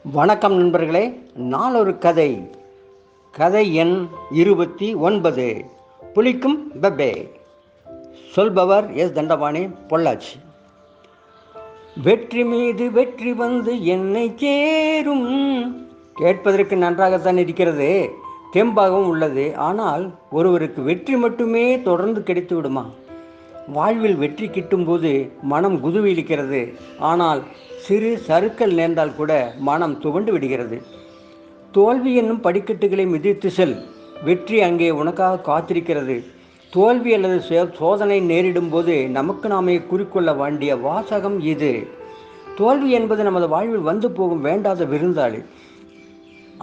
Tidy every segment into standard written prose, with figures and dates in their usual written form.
வணக்கம் நண்பர்களே. நாளொரு கதை. கதை எண் 29. புலிக்கும் பெப்பே. சொல்பவர் எஸ் தண்டபாணி, பொள்ளாச்சி. வெற்றி மீது வெற்றி வந்து என்னை சேரும். கேட்பதற்கு நன்றாகத்தான் இருக்கிறது, தெம்பாகவும் உள்ளது. ஆனால் ஒருவருக்கு வெற்றி மட்டுமே தொடர்ந்து கிடைத்து விடுமா? வாழ்வில் வெற்றி கிட்டும்போது மனம் குதூகலிக்கிறது. ஆனால் சிறு சறுக்கல் நேர்ந்தால் கூட மனம் துவண்டு விடுகிறது. தோல்வி என்னும் படிக்கட்டுகளை மிதித்து செல், வெற்றி அங்கே உனக்காக காத்திருக்கிறது. தோல்வி அல்லது சோதனை நேரிடும் போது நமக்கு நாமே குறிக்கொள்ள வேண்டிய வாசகம் இது. தோல்வி என்பது நமது வாழ்வில் வந்து போகும் வேண்டாத விருந்தாளி.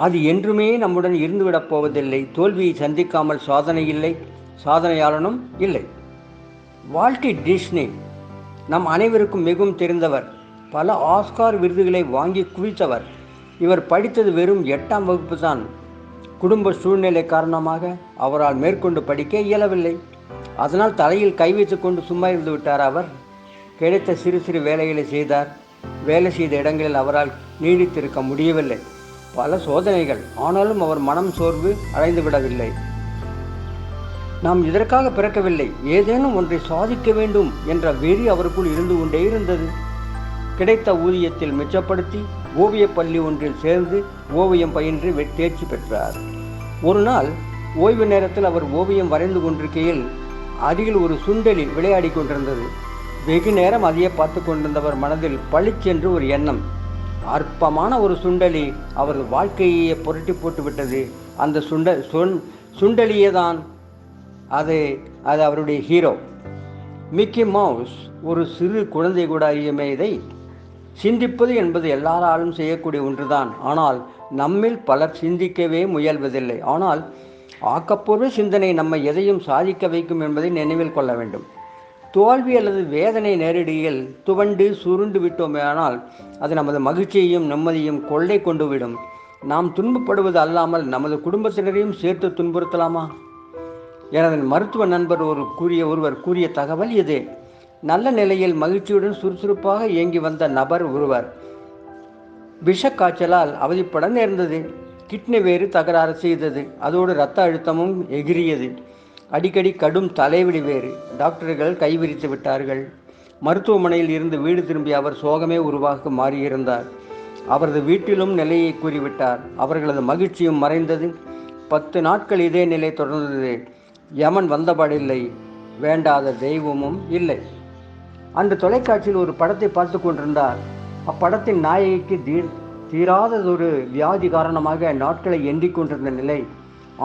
அது என்றுமே நம்முடன் இருந்துவிடப் போவதில்லை. தோல்வியை சந்திக்காமல் சாதனை இல்லை, சாதனையாளனும் இல்லை. வால்ட் டிஸ்னி நம் அனைவருக்கும் மிகவும் தெரிந்தவர். பல ஆஸ்கார் விருதுகளை வாங்கி குவித்தவர். இவர் படித்தது வெறும் 8ஆம் வகுப்பு தான். குடும்ப சூழ்நிலை காரணமாக அவரால் மேற்கொண்டு படிக்க இயலவில்லை. அதனால் தலையில் கை வைத்து கொண்டு சும்மா இருந்து விட்டார். அவர் கிடைத்த சிறு சிறு வேலைகளை செய்தார். வேலை செய்த இடங்களில் அவரால் நீடித்திருக்க முடியவில்லை. பல சோதனைகள். ஆனாலும் அவர் மனம் சோர்வு அடைந்து விடவில்லை. நாம் இதற்காக பிறக்கவில்லை, ஏதேனும் ஒன்றை சாதிக்க வேண்டும் என்ற வெறி அவருக்குள் இருந்து கொண்டே இருந்தது. கிடைத்த ஊதியத்தில் மிச்சப்படுத்தி ஓவியப் பள்ளி ஒன்றில் சேர்ந்து ஓவியம் பயின்று தேர்ச்சி பெற்றார். ஒரு நாள் ஓய்வு நேரத்தில் அவர் ஓவியம் வரைந்து கொண்டிருக்கையில் அருகில் ஒரு சுண்டெலி விளையாடி கொண்டிருந்தது. வெகு நேரம் அதையே பார்த்து கொண்டிருந்தவர் மனதில் பளிச்சென்று ஒரு எண்ணம். அற்பமான ஒரு சுண்டெலி அவரது வாழ்க்கையை புரட்டி போட்டு விட்டது. அந்த சுண்டெலியே தான் அது அவருடைய ஹீரோ. மிக்கி மவுஸ் ஒரு சிறு குழந்தை கூட அறியுமே. இதை சிந்திப்பது என்பது எல்லாராலும் செய்யக்கூடிய ஒன்றுதான். ஆனால் நம்மில் பலர் சிந்திக்கவே முயல்வதில்லை. ஆனால் ஆக்கப்பூர்வ சிந்தனை நம்மை எதையும் சாதிக்க வைக்கும் என்பதை நினைவில் கொள்ள வேண்டும். தோல்வி அல்லது வேதனை நேரடியில் துவண்டு சுருண்டு விட்டோமேயானால் அது நமது மகிழ்ச்சியையும் நிம்மதியும் கொள்ளை கொண்டு விடும். நாம் துன்பப்படுவது அல்லாமல் நமது குடும்பத்தினரையும் சேர்த்து துன்புறுத்தலாமா? எனது மருத்துவ நண்பர் ஒருவர் கூறிய தகவல் இது. நல்ல நிலையில் மகிழ்ச்சியுடன் சுறுசுறுப்பாக இயங்கி வந்த நபர் ஒருவர் விஷக்காய்ச்சலால் அவதிப்பட நேர்ந்தது. கிட்னி வேறு தகராறு செய்தது. அதோடு இரத்த அழுத்தமும் எகிரியது. அடிக்கடி கடும் தலைவலி வேறு. டாக்டர்கள் கைவிரித்து விட்டார்கள். மருத்துவமனையில் இருந்து வீடு திரும்பிய அவர் சோகமே உருவாக மாறியிருந்தார். அவரது வீட்டிலும் நிலையை கூறிவிட்டார். அவர்களது மகிழ்ச்சியும் மறைந்தது. 10 நாட்கள் இதே நிலை தொடர்ந்தது. யமன் வந்தபாடில்லை, வேண்டாத தெய்வமும் இல்லை. அன்று தொலைக்காட்சியில் ஒரு படத்தை பார்த்து கொண்டிருந்தார். அப்படத்தின் நாயகிக்கு தீராததொரு வியாதி காரணமாக நாட்களை எண்ணிக் கொண்டிருந்த நிலை.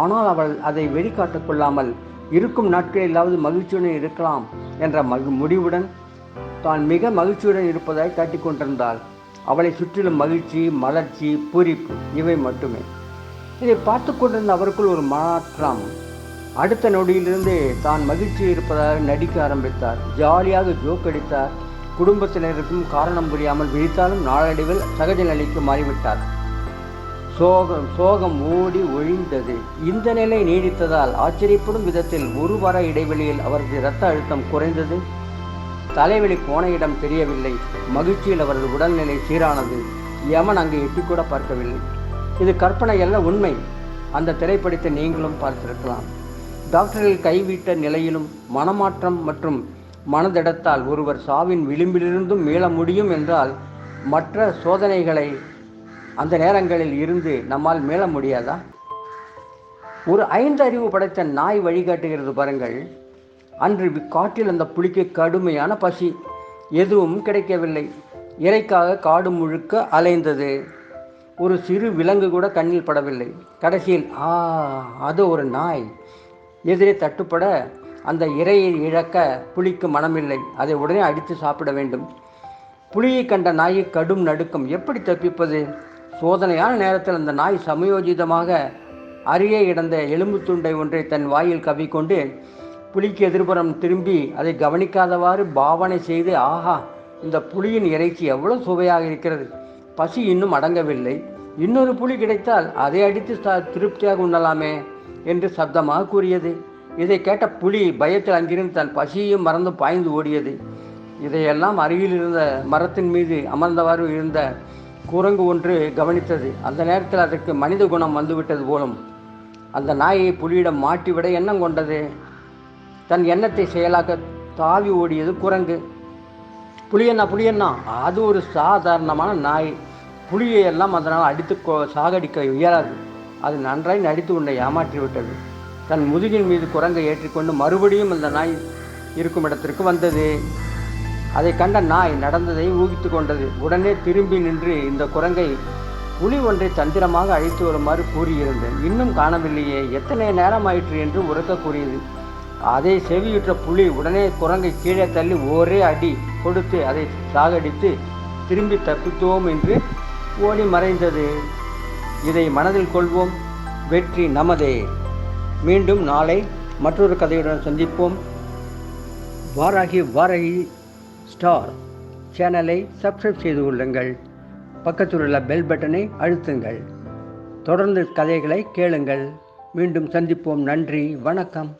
ஆனால் அவள் அதை வெளிக்காட்டிக் கொள்ளாமல் இருக்கும் நாட்களிலாவது மகிழ்ச்சியுடன் இருக்கலாம் என்ற முடிவுடன் தான் மிக மகிழ்ச்சியுடன் இருப்பதாய் காட்டிக் கொண்டிருந்தாள். அவளை சுற்றிலும் மகிழ்ச்சி, மலர்ச்சி, பூரிப்பு இவை மட்டுமே. இதை பார்த்து கொண்டிருந்த அவருக்குள் ஒரு மாற்றம். அடுத்த நொடியிலிருந்து தான் மகிழ்ச்சி இருப்பதாக நடிக்க ஆரம்பித்தார். ஜாலியாக ஜோக் அடித்தார். குடும்பத்தினருக்கும் காரணம் புரியாமல் விழித்தாலும் நாளடைவில் சகஜ நிலைக்கு மாறிவிட்டார். சோகம் ஓடி ஒழிந்தது. இந்த நிலை நீடித்ததால் ஆச்சரியப்படும் விதத்தில் 1 வார இடைவெளியில் அவரது இரத்த அழுத்தம் குறைந்தது. தலைவலி போன இடம் தெரியவில்லை. மகிழ்ச்சியில் அவரது உடல்நிலை சீரானது. யமன் அங்கே எட்டிக்கூட பார்க்கவில்லை. இது கற்பனை அல்ல, உண்மை. அந்த திரைப்படத்தை நீங்களும் பார்த்திருக்கலாம். டாக்டர்கள் கைவிட்ட நிலையிலும் மனமாற்றம் மற்றும் மனதிடத்தால் ஒருவர் சாவின் விளிம்பிலிருந்தும் மீள முடியும் என்றால் மற்ற சோதனைகளை அந்த நேரங்களில் இருந்து நம்மால் மீள முடியாதா? ஒரு 5 அறிவு படைத்த நாய் வழிகாட்டுகிறது பாருங்கள். அன்று காட்டில் அந்த புலிக்கு கடுமையான பசி. எதுவும் கிடைக்கவில்லை. இறைக்காக காடு முழுக்க அலைந்தது. ஒரு சிறு விலங்கு கூட கண்ணில் படவில்லை. கடைசியில் அது ஒரு நாய் எதிரே தட்டுப்பட அந்த இரையை இழக்க புலிக்கு மனமில்லை. அதை உடனே அடித்து சாப்பிட வேண்டும். புலியை கண்ட நாயை கடும் நடுக்கம். எப்படி தப்பிப்பது? சோதனையான நேரத்தில் அந்த நாய் சமயோஜிதமாக அருகே கிடந்த எலும்பு துண்டை ஒன்றை தன் வாயில் கவ்விக்கொண்டு புலிக்கு எதிர்புறம் திரும்பி அதை கவனிக்காதவாறு பாவனை செய்து, ஆஹா, இந்த புலியின் இறைச்சி எவ்வளவு சுவையாக இருக்கிறது, பசி இன்னும் அடங்கவில்லை, இன்னொரு புலி கிடைத்தால் அதை அடித்து திருப்தியாக உண்ணலாமே என்று சப்தமாக கூறியது. இதை கேட்ட புலி பயத்தில் அங்கிருந்து தன் பசியையும் மறந்து பாய்ந்து ஓடியது. இதையெல்லாம் அருகில் இருந்த மரத்தின் மீது அமர்ந்தவாறு இருந்த குரங்கு ஒன்று கவனித்தது. அந்த நேரத்தில் அதற்கு மனித குணம் வந்துவிட்டது போலும். அந்த நாயை புலியிடம் மாட்டிவிட எண்ணம் கொண்டது. தன் எண்ணத்தை செயலாக்க தாவி ஓடியது குரங்கு. புலியண்ணா, அது ஒரு சாதாரணமான நாய். புலியை எல்லாம் அதனால் அடித்து சாகடிக்க இயலாது. அது நன்றாய் நடித்து உன்னை ஏமாற்றிவிட்டது. தன் முதுகின் மீது குரங்கை ஏற்றிக்கொண்டு மறுபடியும் அந்த நாய் இருக்கும் இடத்திற்கு வந்தது. அதை கண்ட நாய் நடந்ததை ஊகித்து கொண்டது. உடனே திரும்பி நின்று இந்த குரங்கை புலி ஒன்றை தந்திரமாக அழைத்து வருமாறு கூறியிருந்தேன். இன்னும் காணவில்லையே, எத்தனை நேரம் ஆயிற்று என்று உரக்க கூறியது. அதை செவியுற்ற புலி உடனே குரங்கை கீழே தள்ளி ஒரே அடி கொடுத்து அதை சாகடித்து திரும்பி தப்பித்தோம் என்று ஓடி மறைந்தது. இதை மனதில் கொள்வோம். வெற்றி நமதே. மீண்டும் நாளை மற்றொரு கதையுடன் சந்திப்போம். வாராகி ஸ்டார் சேனலை சப்ஸ்கிரைப் செய்து கொள்ளுங்கள். பக்கத்தில் உள்ள பெல் பட்டனை அழுத்துங்கள். தொடர்ந்து கதைகளை கேளுங்கள். மீண்டும் சந்திப்போம். நன்றி, வணக்கம்.